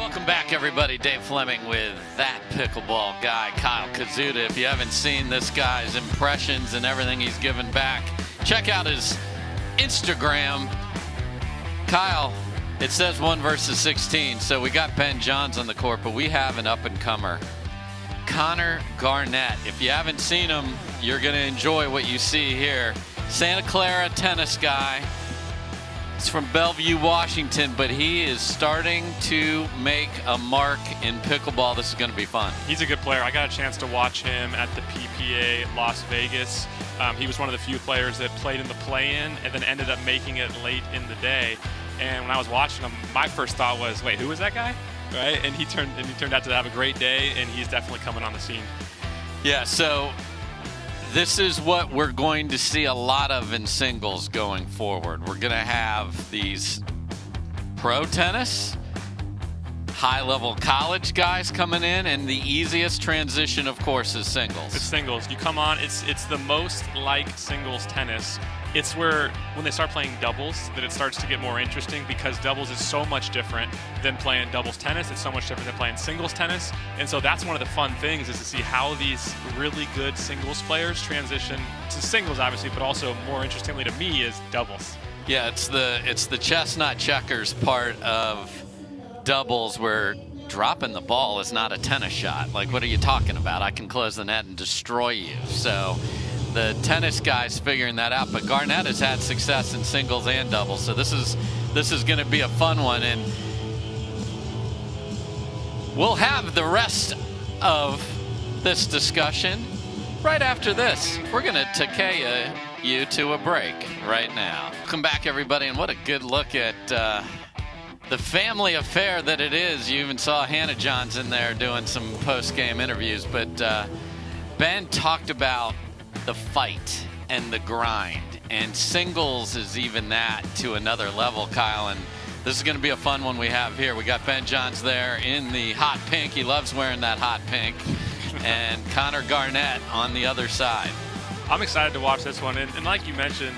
Welcome back, everybody. Dave Fleming with that pickleball guy, Kyle Kazuda. If you haven't seen this guy's impressions and everything he's given back, check out his Instagram. Kyle, it says 1 versus 16, so we got Ben Johns on the court, but we have an up-and-comer, Connor Garnett. If you haven't seen him, you're going to enjoy what you see here. Santa Clara tennis guy. He's from Bellevue, Washington, but he is starting to make a mark in pickleball. This is going to be fun. He's a good player. I got a chance to watch him at the PPA Las Vegas. He was one of the few players that played in the play-in and then ended up making it late in the day. And when I was watching him, my first thought was, wait, who was that guy? Right? And he turned out to have a great day, and he's definitely coming on the scene. Yeah, so this is what we're going to see a lot of in singles going forward. We're going to have these pro tennis, high-level college guys coming in, and the easiest transition, of course, is singles. It's singles. You come on, it's the most like singles tennis. It's where, when they start playing doubles, that it starts to get more interesting, because doubles is so much different than playing doubles tennis. It's so much different than playing singles tennis. And so that's one of the fun things, is to see how these really good singles players transition to singles, obviously, but also, more interestingly to me, is doubles. Yeah, it's the chess, not checkers part of doubles, where dropping the ball is not a tennis shot. Like, what are you talking about? I can close the net and destroy you. So the tennis guy's figuring that out, but Garnett has had success in singles and doubles, so this is going to be a fun one, and we'll have the rest of this discussion right after this. We're going to Takeya you to a break right now. Welcome back, everybody, and what a good look at the family affair that it is. You even saw Hannah Johns in there doing some post-game interviews, but Ben talked about the fight and the grind, and singles is even that to another level, Kyle, and this is going to be a fun one we have here. We got Ben Johns there in the hot pink. He loves wearing that hot pink. And Connor Garnett on the other side. I'm excited to watch this one, and like you mentioned,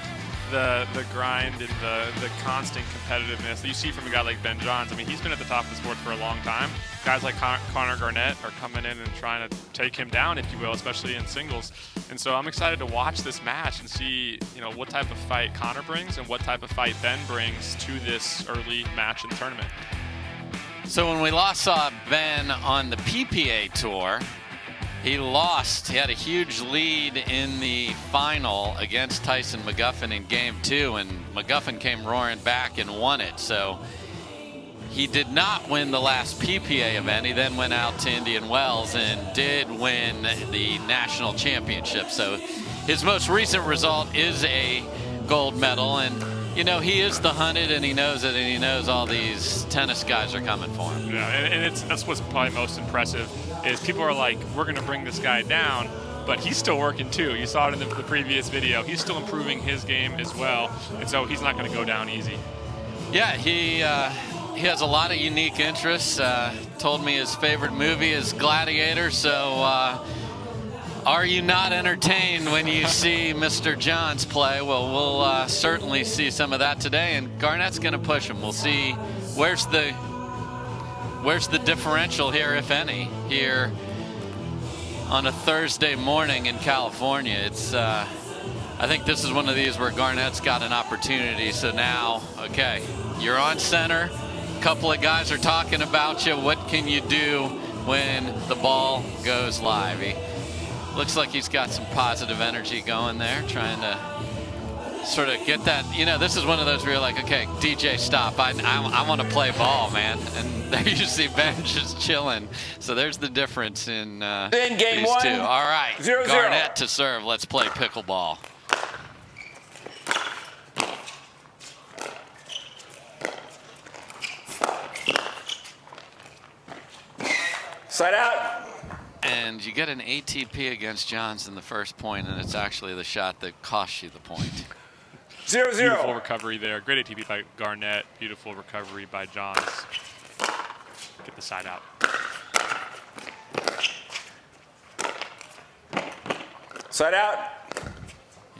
the grind and the constant competitiveness that you see from a guy like Ben Johns. I mean, he's been at the top of the sport for a long time. Guys like Connor Garnett are coming in and trying to take him down, if you will, especially in singles. And so I'm excited to watch this match and see, what type of fight Connor brings and what type of fight Ben brings to this early match in the tournament. So when we last saw Ben on the PPA Tour, he lost. He had a huge lead in the final against Tyson McGuffin in Game 2, and McGuffin came roaring back and won it. So he did not win the last PPA event. He then went out to Indian Wells and did win the national championship. So his most recent result is a gold medal, and he is the hunted, and he knows it, and he knows all these tennis guys are coming for him. Yeah, and that's what's probably most impressive, is people are like, we're going to bring this guy down, but he's still working too. You saw it in the previous video. He's still improving his game as well, and so he's not going to go down easy. Yeah, he has a lot of unique interests. Told me his favorite movie is Gladiator, so are you not entertained when you see Mr. Johns play? Well, we'll certainly see some of that today, and Garnett's going to push him. We'll see where's the differential here, if any, here on a Thursday morning in California. It's I think this is one of these where Garnett's got an opportunity. So now, okay, you're on center. A couple of guys are talking about you. What can you do when the ball goes live? He looks like he's got some positive energy going there, trying to sort of get that. This is one of those where you're like, okay, DJ, stop. I want to play ball, man. And there you see Ben just chilling. So there's the difference in game these one, two. All right, 0-0. Garnett to serve. Let's play pickleball. Side out. And you get an ATP against Johns in the first point, and it's actually the shot that costs you the point. 0-0. Beautiful recovery there. Great ATP by Garnett. Beautiful recovery by Johns. Get the side out. Side out.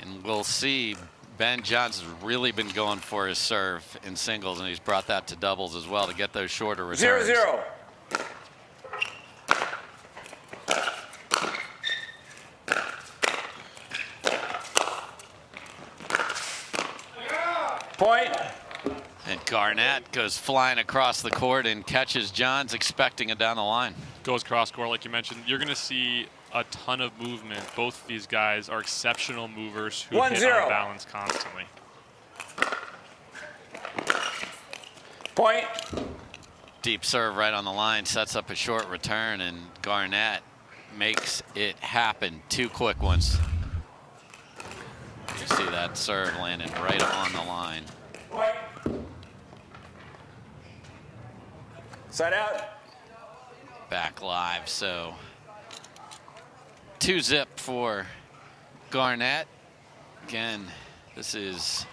And we'll see Ben Johnson's really been going for his serve in singles, and he's brought that to doubles as well to get those shorter returns. 0-0. Point. And Garnett goes flying across the court and catches Johns, expecting it down the line. Goes cross court, like you mentioned. You're going to see a ton of movement. Both of these guys are exceptional movers who hit on balance constantly. Point. Deep serve right on the line, sets up a short return, and Garnett makes it happen. Two quick ones. You see that serve landing right on the line. Point. Side out. Back live, so 2-0 for Garnett. Again, this is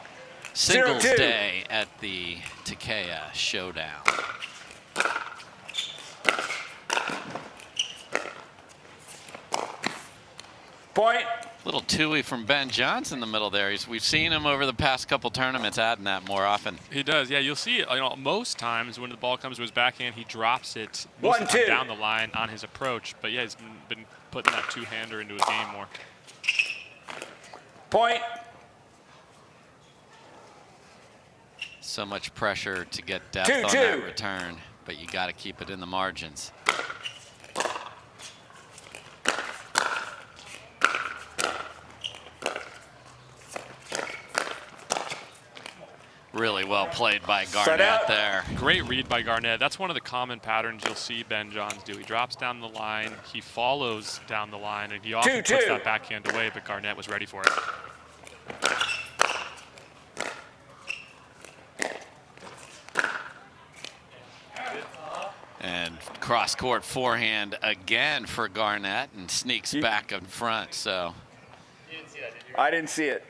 singles 0-2. day at the Takeya Showdown. Point. Little two-y from Ben Johns in the middle there. We've seen him over the past couple tournaments adding that more often. He does, yeah. You'll see, most times when the ball comes to his backhand, he drops it most of the time down the line on his approach. But yeah, he's been putting that two-hander into his game more. Point. So much pressure to get depth 2-2. on that return, but you got to keep it in the margins. Really well played by Garnett there. Great read by Garnett. That's one of the common patterns you'll see Ben Johns do. He drops down the line, he follows down the line, and he often puts that backhand away, but Garnett was ready for it. And cross-court forehand again for Garnett, and sneaks back in front. So I didn't see it.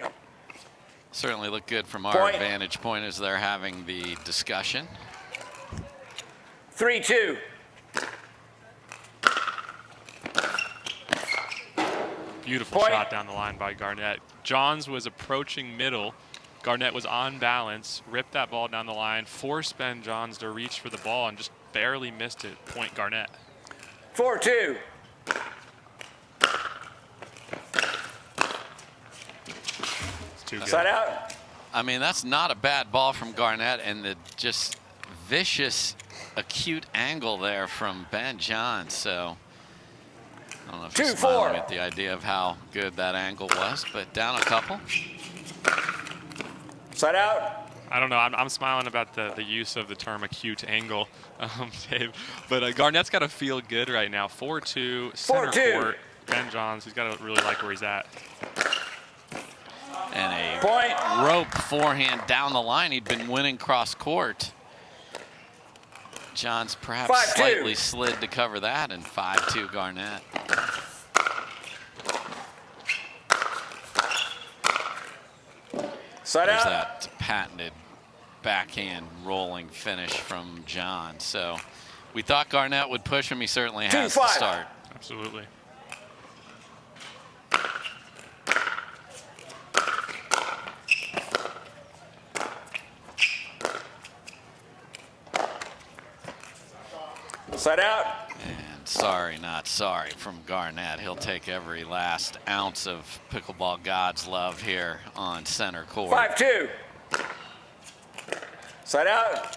Certainly look good from our vantage point as they're having the discussion. 3-2. Beautiful shot down the line by Garnett. Johns was approaching middle. Garnett was on balance, ripped that ball down the line, forced Ben Johns to reach for the ball, and just barely missed it. Point Garnett. 4-2. Side out. I mean, that's not a bad ball from Garnett, and the just vicious, acute angle there from Ben Johns. So I don't know if you're smiling at the idea of how good that angle was, but down a couple. Side out. I don't know. I'm smiling about the use of the term acute angle, Dave. But Garnett's got to feel good right now. 4-2, center court. Ben Johns, he's got to really like where he's at. And a rope forehand down the line. He'd been winning cross court. Johns perhaps slightly slid to cover that, and 5-2 Garnett. Side There's out. that patented backhand rolling finish from John. So we thought Garnett would push him. He certainly has to start. Absolutely. Side out. And sorry, not sorry from Garnett. He'll take every last ounce of pickleball God's love here on center court. 5-2. Side out.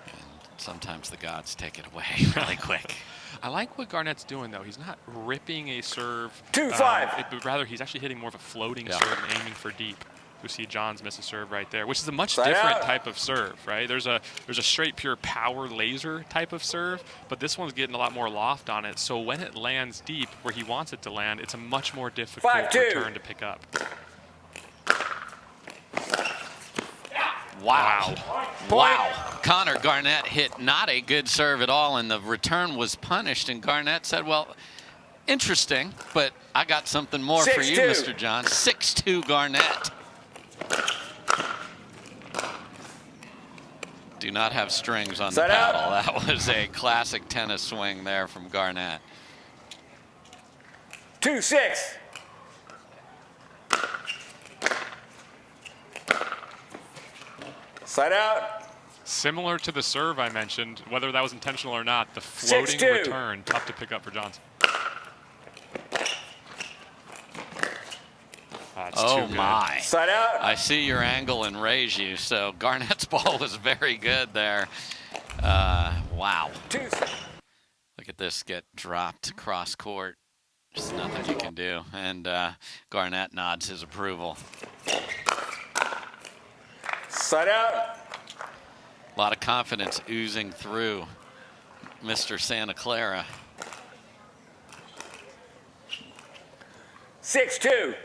And sometimes the gods take it away really quick. I like what Garnett's doing, though. He's not ripping a serve. 2-5. But rather, he's actually hitting more of a floating serve and aiming for deep. We see Johns miss a serve right there, which is a much different type of serve, right? There's a straight pure power laser type of serve, but this one's getting a lot more loft on it. So when it lands deep where he wants it to land, it's a much more difficult return to pick up. Wow. Wow. Connor Garnett hit not a good serve at all, and the return was punished, and Garnett said, well, interesting, but I got something more for you, Mr. Johns. 6-2 Garnett. Do not have strings on the paddle. That was a classic tennis swing there from Garnett. 2-6. Side out. Similar to the serve I mentioned, whether that was intentional or not, the floating 6-2. return, tough to pick up for Johnson. It's Oh too good. my. Side out. I see your angle and raise you. So Garnett's ball was very good there. Wow. 2. Look at this get dropped cross court. There's nothing you can do. And Garnett nods his approval. Side out. A lot of confidence oozing through Mr. Santa Clara. 6-2.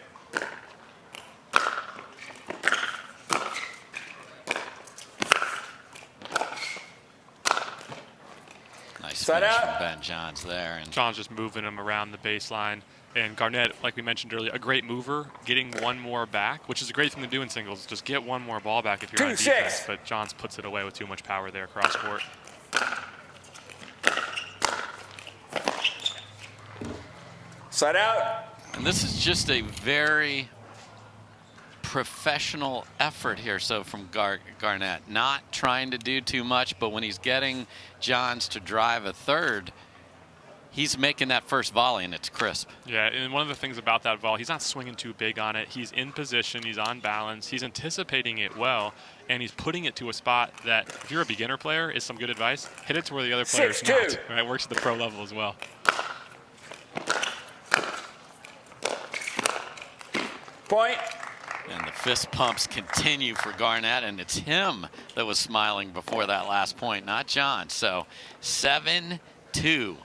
Nice Side finish out. from Ben Johns there. And John's just moving him around the baseline. And Garnett, like we mentioned earlier, a great mover, getting one more back, which is a great thing to do in singles. Just get one more ball back if you're on 2-6. defense. But Johns puts it away with too much power there cross court. Side out. And this is just a very professional effort here. So from Garnett, not trying to do too much, but when he's getting Johns to drive a third, he's making that first volley and it's crisp. Yeah, and one of the things about that ball, he's not swinging too big on it. He's in position, he's on balance, he's anticipating it well, and he's putting it to a spot that, if you're a beginner player, is some good advice. Hit it to where the other player's 6-2. not. Right, works at the pro level as well. Point. And the fist pumps continue for Garnett, and it's him that was smiling before that last point, not John. So 7-2,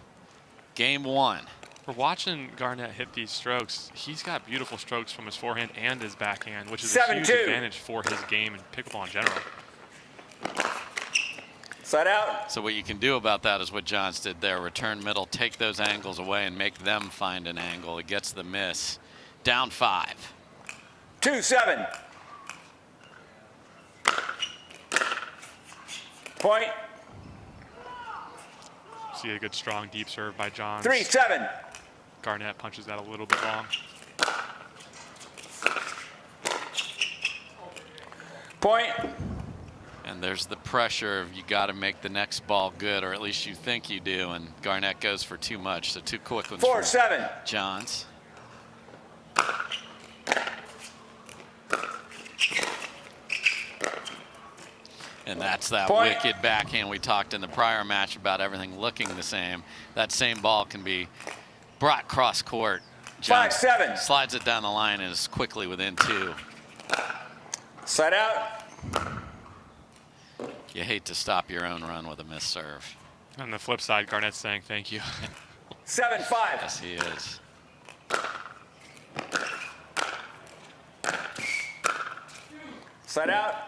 game one. We're watching Garnett hit these strokes. He's got beautiful strokes from his forehand and his backhand, which is a 7-2. huge advantage for his game and pickleball in general. Side out. So what you can do about that is what Johns did there. Return middle, take those angles away and make them find an angle. It gets the miss. Down 5. 2-7. Point. See a good, strong, deep serve by Johns. 3-7. Garnett punches that a little bit long. Point. And there's the pressure of you got to make the next ball good, or at least you think you do. And Garnett goes for too much, so 2 quick ones for 4-7. Johns. And that's that Point. wicked backhand we talked in the prior match about everything looking the same. That same ball can be brought cross court. Johns 5-7. slides it down the line and is quickly within 2. Side out. You hate to stop your own run with a missed serve. On the flip side, Garnett's saying thank you. 7-5. Yes, he is. Side out.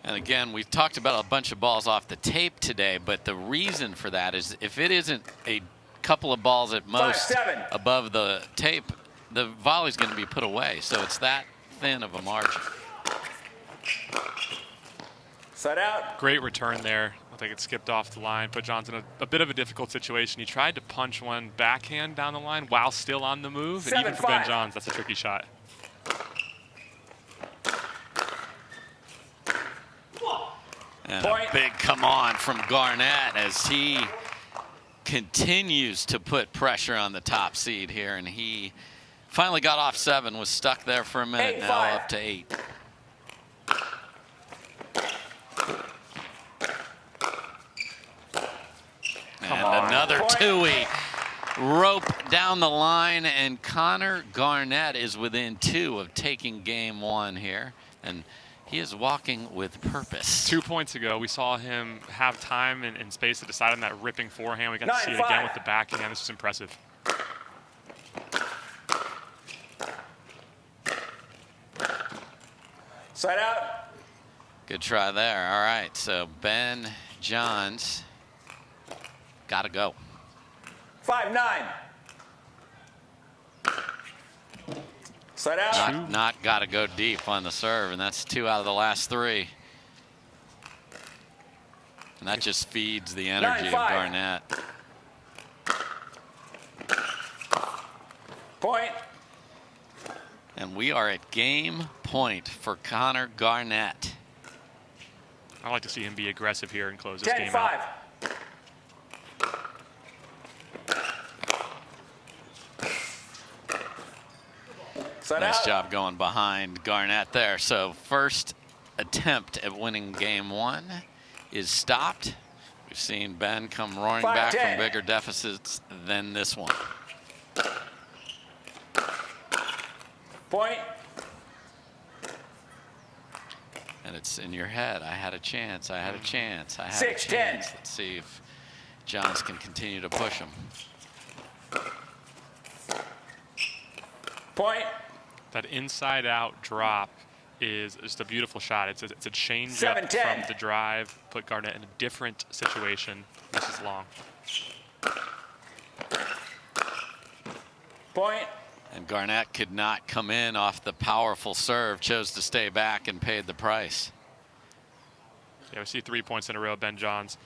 And again, we've talked about a bunch of balls off the tape today, but the reason for that is if it isn't a couple of balls at most 5-7. above the tape, the volley's going to be put away. So it's that thin of a margin. Side out. Great return there. I think it skipped off the line, put Johns in a bit of a difficult situation. He tried to punch one backhand down the line while still on the move. And even for Ben 7-5. Johns, that's a tricky shot. And Point. a big come on from Garnett as he continues to put pressure on the top seed here. And he finally got off 7, was stuck there for a minute, 8-5. now up to 8. And another Point. two-y rope down the line, and Connor Garnett is within 2 of taking game 1 here. And he is walking with purpose. 2 points ago, we saw him have time and space to decide on that ripping forehand. We got to see it 9-5. again with the backhand. This is impressive. Side out. Good try there. All right, so Ben Johns got to go. 5-9. Side out. Not got to go deep on the serve, and that's 2 out of the last 3. And that just feeds the energy of 9-5. Garnett. Point. And we are at game point for Connor Garnett. I like to see him be aggressive here and close this 10, game 5. out. Nice job going behind Garnett there. So first attempt at winning game 1 is stopped. We've seen Ben come roaring 5, back 10. from bigger deficits than this one. Point. And it's in your head. I had a chance. I had a chance. I had 6, a chance. 10. Let's see if Johns can continue to push him. Point. That inside-out drop is just a beautiful shot. It's a change 7, up 10. from the drive, put Garnett in a different situation. This is long. Point. And Garnett could not come in off the powerful serve, chose to stay back and paid the price. Yeah, we see 3 points in a row. Ben Johns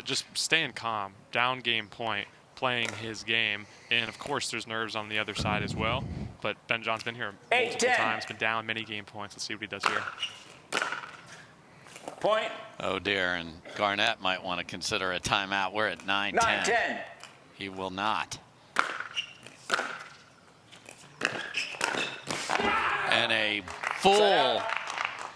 just staying calm, down game point, playing his game. And, of course, there's nerves on the other side as well. But Ben Johns been here 8, multiple 10. times, been down many game points. Let's see what he does here. Point. Oh, dear. And Garnett might want to consider a timeout. We're at 9-10. 9, 10. He will not. And a full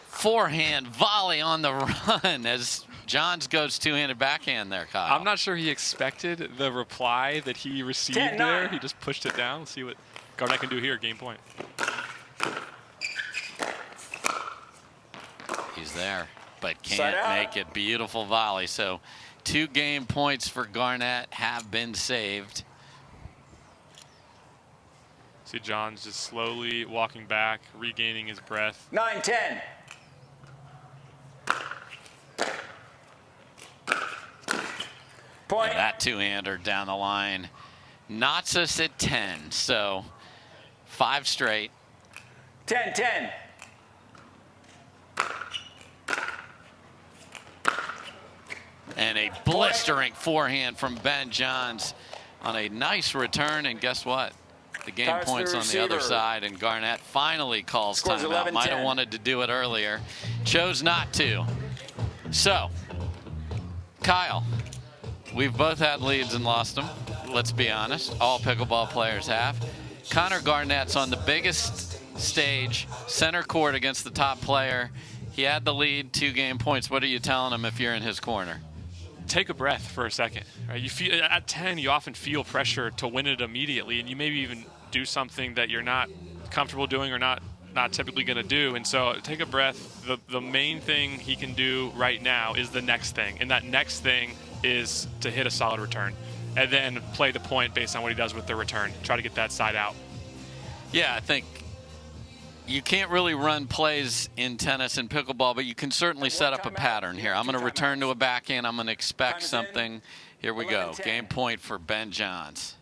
forehand volley on the run as Johns goes two-handed backhand there, Kyle. I'm not sure he expected the reply that he received 10-9. there. He just pushed it down. Let's see what Garnett can do here, game point. He's there, but can't make it. Beautiful volley. So 2 game points for Garnett have been saved. See Johns just slowly walking back, regaining his breath. 9, 10. Point. And that two-hander down the line knots us at 10. So 5 straight. 10, 10. And a blistering forehand from Ben Johns on a nice return. And guess what? The game Toss the points on the other receiver. side, and Garnett finally calls Scores timeout. 11-10. Might have wanted to do it earlier. Chose not to. So, Kyle, we've both had leads and lost them. Let's be honest. All pickleball players have. Connor Garnett's on the biggest stage, center court against the top player. He had the lead, 2 game points. What are you telling him if you're in his corner? Take a breath for a second. Right? You feel at 10, you often feel pressure to win it immediately, and you maybe even do something that you're not comfortable doing or not typically going to do. And so take a breath. The main thing he can do right now is the next thing, and that next thing is to hit a solid return, and then play the point based on what he does with the return. Try to get that side out. Yeah, I think you can't really run plays in tennis and pickleball, but you can certainly set up a pattern here. I'm going to return to a backhand. I'm going to expect something. Here we go. Game point for Ben Johns.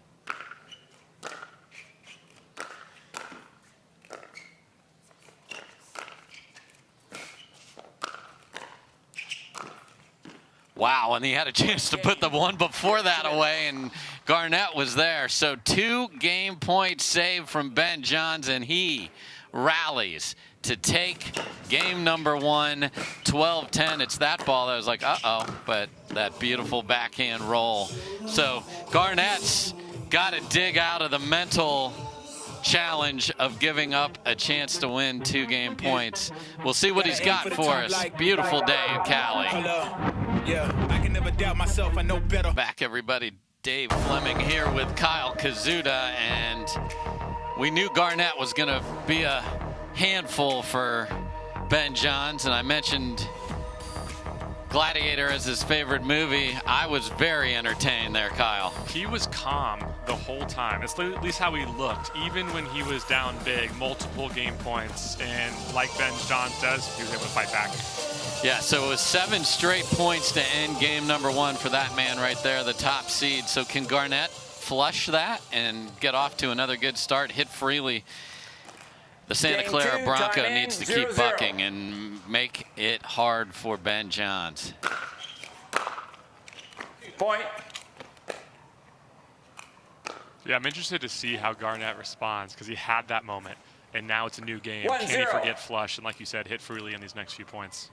Wow, and he had a chance to put the one before that away, and Garnett was there. So 2 game points saved from Ben Johns, and he rallies to take game number 1, 12-10. It's that ball that was like, uh-oh, but that beautiful backhand roll. So Garnett's got to dig out of the mental challenge of giving up a chance to win 2 game points. We'll see what he's got for us. Beautiful day in Cali. Yeah, I can never doubt myself. I know better. Back, everybody. Dave Fleming here with Kyle Kazuda, and we knew Garnett was going to be a handful for Ben Johns, and I mentioned Gladiator as his favorite movie. I was very entertained there, Kyle. He was calm the whole time. It's at least how he looked, even when he was down big, multiple game points. And like Ben Johns does, he was able to fight back. Yeah, so it was 7 straight points to end game number 1 for that man right there, the top seed. So can Garnett flush that and get off to another good start, hit freely? The Santa Game Clara 2, Bronco time in, needs to keep 0-0. bucking and make it hard for Ben Johns. Point. Yeah, I'm interested to see how Garnett responds because he had that moment, and now it's a new game. 1-0. Can he forget flush? And like you said, hit freely in these next few points.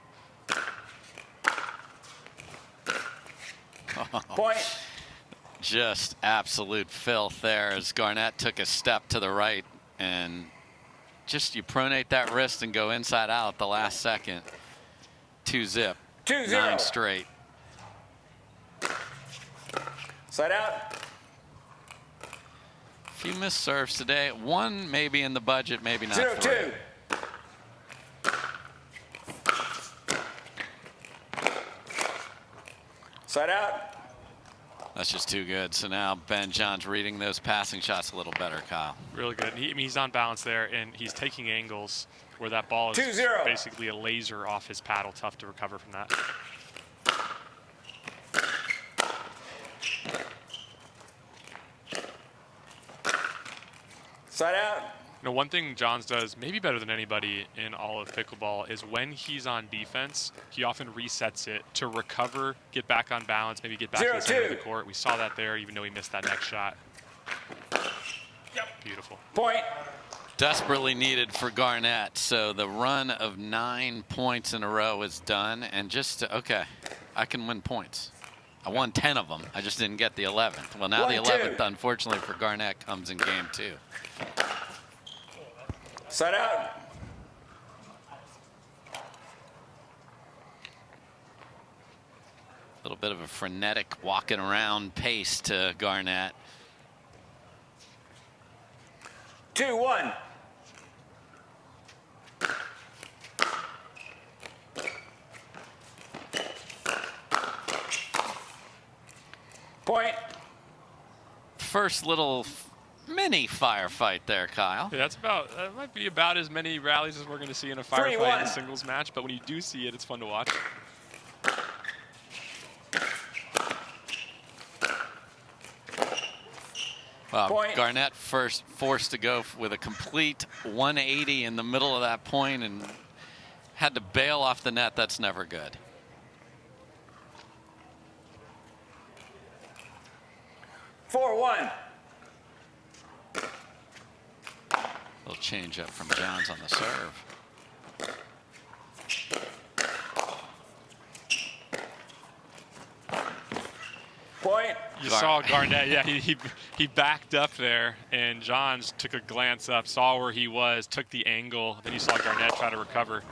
Point. Just absolute filth there as Garnett took a step to the right and just you pronate that wrist and go inside out at the last second. 2-zip. 2-0. 9 straight. Side out. A few missed serves today. One maybe in the budget, maybe not. 0-2. Side out. That's just too good. So now Ben John's reading those passing shots a little better, Kyle. Really good. I mean, he's on balance there, and he's taking angles where that ball is 2-0. basically a laser off his paddle. Tough to recover from that. Side out. You know, one thing Johns does maybe better than anybody in all of pickleball is when he's on defense, he often resets it to recover, get back on balance, maybe get back to the center of the court. We saw that there, even though he missed that next shot. Beautiful. Point. Desperately needed for Garnett. So the run of 9 points in a row is done. And just, okay, I can win points. I won 10 of them. I just didn't get the 11th. Well, now the 11th, unfortunately for Garnett, comes in game 2. Side out. A little bit of a frenetic walking around pace to Garnett. 2-1. Point. First little mini firefight there, Kyle. Yeah, that might be about as many rallies as we're going to see in a firefight in a singles match, but when you do see it, it's fun to watch. Garnett first forced to go with a complete 180 in the middle of that point and had to bail off the net. That's never good. Four-1. Little change up from Johns on the serve. Point. You saw Garnett, yeah, he backed up there, and Johns took a glance up, saw where he was, took the angle, then you saw Garnett try to recover.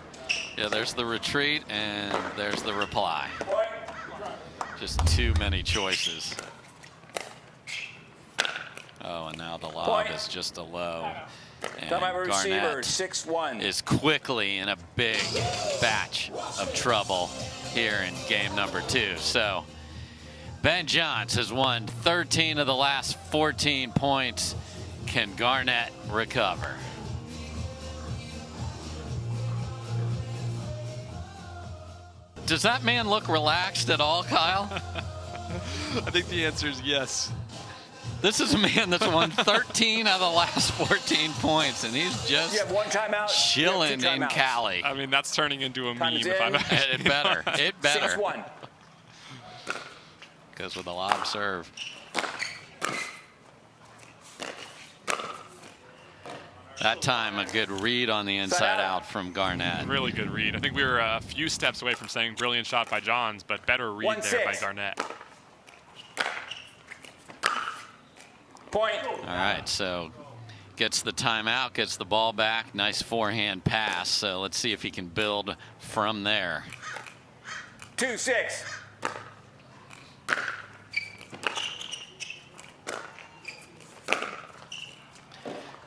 Yeah, there's the retreat, and there's the reply. Point. Just too many choices. Oh, and now the lob is just a low. And receiver, Garnett 6-1. is quickly in a big batch of trouble here in game number 2. So Ben Johns has won 13 of the last 14 points. Can Garnett recover? Does that man look relaxed at all, Kyle? I think the answer is yes. This is a man that's won 13 out of the last 14 points, and he's just You have one timeout. chilling in Cali. I mean, that's turning into a meme Time's if in. I've It better. It better. 6-1. Goes with a lob serve. That time, a good read on the inside out from Garnett. Really good read. I think we were a few steps away from saying brilliant shot by Johns, but better read there by Garnett. Point. All right, so gets the timeout, gets the ball back. Nice forehand pass. So let's see if he can build from there. 2-6.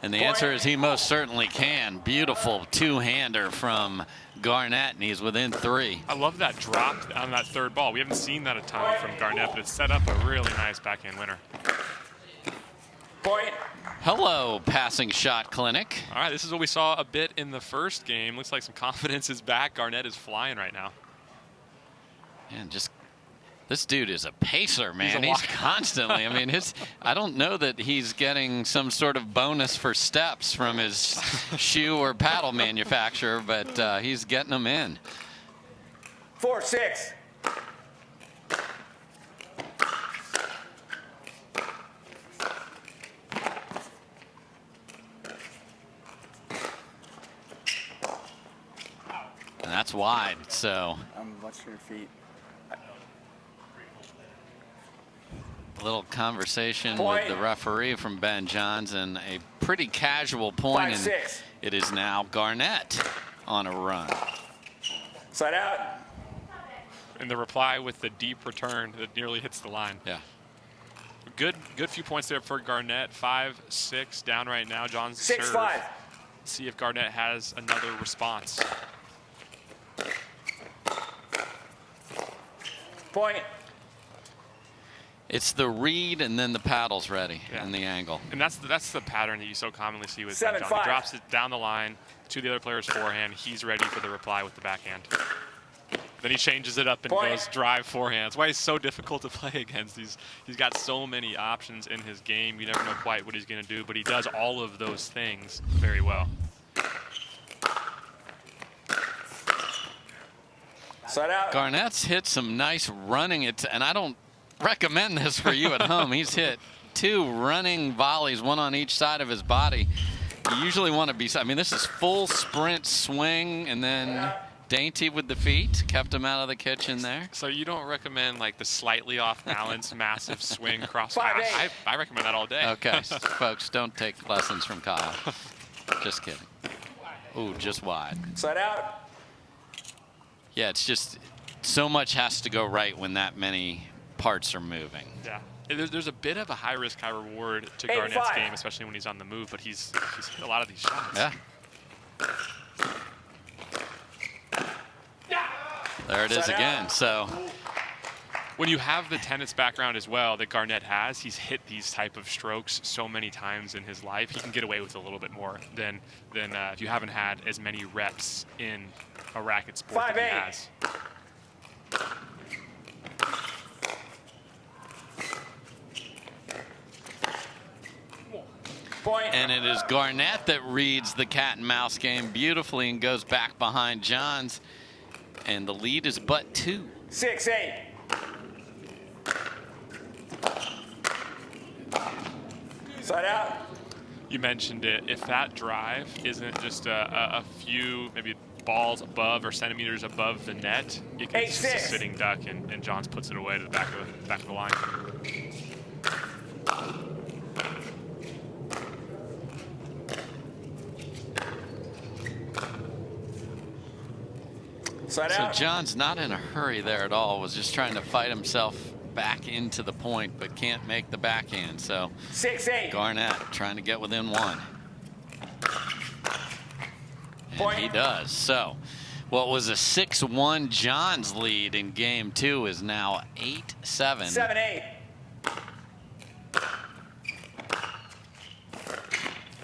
And the answer is he most certainly can. Beautiful two-hander from Garnett, and he's within 3. I love that drop on that third ball. We haven't seen that a ton from Garnett, but it's set up a really nice backhand winner. Point. Hello, Passing Shot Clinic. All right, this is what we saw a bit in the first game. Looks like some confidence is back. Garnett is flying right now. And just this dude is a pacer, man. He's He's constantly. I mean, I don't know that he's getting some sort of bonus for steps from his shoe or paddle manufacturer, but he's getting them in. 4-6. And that's wide, so. Watch your feet. A little conversation Point. with the referee from Ben Johns, and a pretty casual point, and 5-6. it is now Garnett on a run. Side out. And the reply with the deep return that nearly hits the line. Yeah. Good few points there for Garnett. 5-6 down right now. John's 6-5. serve. See if Garnett has another response. Point. It's the read and then the paddle's ready Yeah. and the angle. And that's the pattern that you so commonly see with 7-5. Ben John. He drops it down the line to the other player's forehand. He's ready for the reply with the backhand. Then he changes it up and Point. goes drive forehand. That's why he's so difficult to play against. He's got so many options in his game. You never know quite what he's going to do, but he does all of those things very well. Side out. Garnett's hit some nice running, and I don't recommend this for you at home. He's hit 2 running volleys, one on each side of his body. You usually want to be, I mean, this is full sprint swing and then dainty with the feet, kept him out of the kitchen there. So you don't recommend like the slightly off balance, massive swing cross? 5-8. I recommend that all day. Okay, folks, don't take lessons from Kyle. Just kidding. Ooh, just wide. Side out. Yeah, it's just so much has to go right when that many parts are moving. Yeah. There's a bit of a high risk, high reward to 8-5. Garnett's game, especially when he's on the move, but he's hit a lot of these shots. Yeah. There it is Side again. out. So When you have the tennis background as well that Garnett has, he's hit these type of strokes so many times in his life, he can get away with a little bit more than if you haven't had as many reps in a racket sport that he 5-8. has. Point. and it is Garnett that reads the cat and mouse game beautifully and goes back behind Johns. And the lead is but 2. 6-8. Side out. You mentioned it. If that drive isn't just a few maybe balls above or centimeters above the net, it's just a 8-6. sitting duck, and Johns puts it away to the back of the line. Side So out. John's not in a hurry there at all, was just trying to fight himself back into the point, but can't make the backhand. So 6-8. Garnett trying to get within 1. And Point. he does. So what was a 6-1 Johns lead in game 2 is now 8-7. 7-8.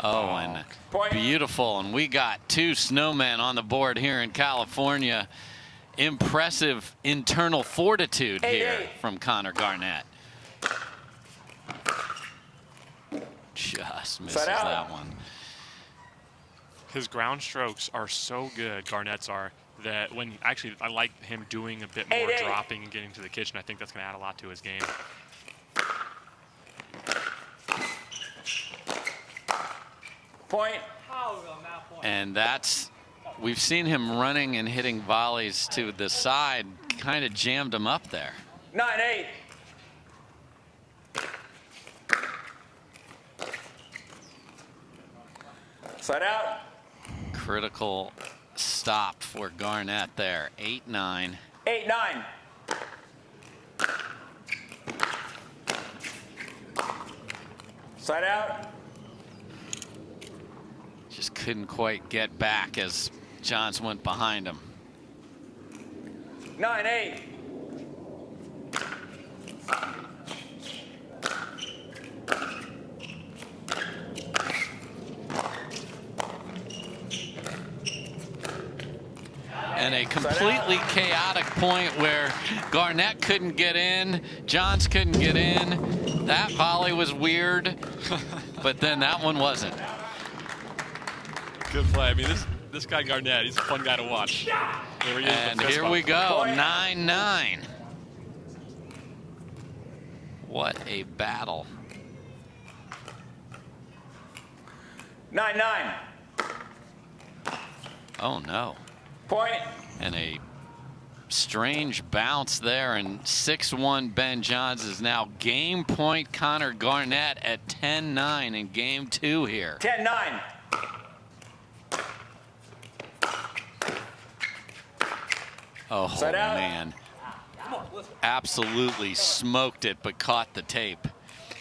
Oh, and Point. beautiful. And we got 2 snowmen on the board here in California. Impressive internal fortitude here 8-8. from Connor Garnett. Just misses Side out. that one. His ground strokes are so good, Garnett's are, that when actually I like him doing a bit more 8-8. dropping and getting to the kitchen. I think that's going to add a lot to his game. Point. And that's, we've seen him running and hitting volleys to the side, kind of jammed him up there. 9-8. Side out. Critical stop for Garnett there. 8-9. 8-9. Side out. Just couldn't quite get back as Johns went behind him. 9-8. And a completely chaotic point where Garnett couldn't get in, Johns couldn't get in. That volley was weird, but then that one wasn't. Good play. I mean, this guy Garnett, he's a fun guy to watch. There he is, And the fist here bump. we go, Point. 9-9. What a battle. 9-9. Oh no. Point. And a Strange bounce there, and 6-1 Ben Johns is now game point Connor Garnett at 10-9 in game 2 here. 10-9. Oh, Side out. man. Absolutely smoked it, but caught the tape.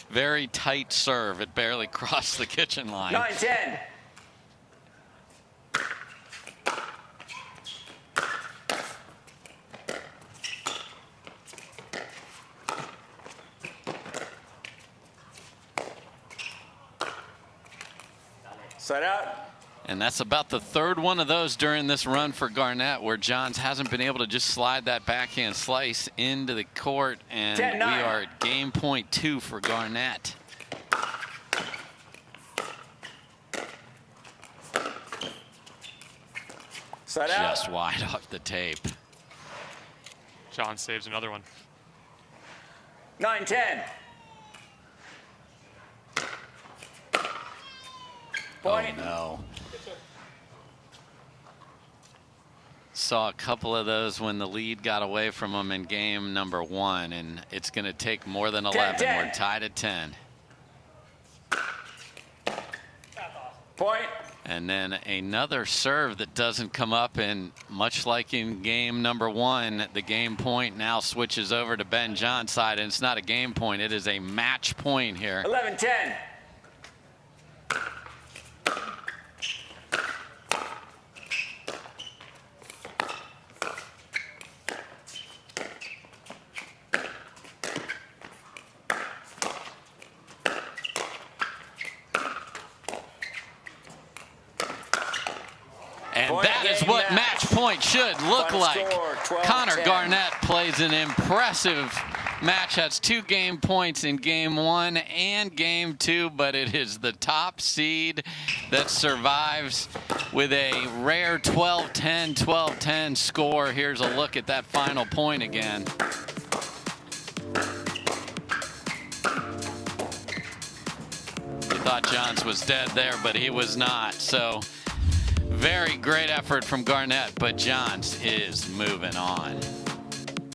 Very tight serve. It barely crossed the kitchen line. 9-10. Side out. And that's about the third one of those during this run for Garnett, where Johns hasn't been able to just slide that backhand slice into the court. And 10-9. we are at game point 2 for Garnett. Side out. Just wide off the tape. John saves another one. 9-10. Point. Oh, no. Saw a couple of those when the lead got away from him in game number 1, and it's going to take more than 11. 10-10. We're tied at 10. Point. And then another serve that doesn't come up, and much like in game number 1, the game point now switches over to Ben John's side, and it's not a game point, it is a match point here. 11-10. And Point that is game what match. match point should look Final like. score, 12-10. Connor Garnett plays an impressive match, has 2 game points in game 1 and game 2, but it is the top seed that survives with a rare 12-10, 12-10 score. Here's a look at that final point again. You thought Johns was dead there, but he was not. So very great effort from Garnett, but Johns is moving on.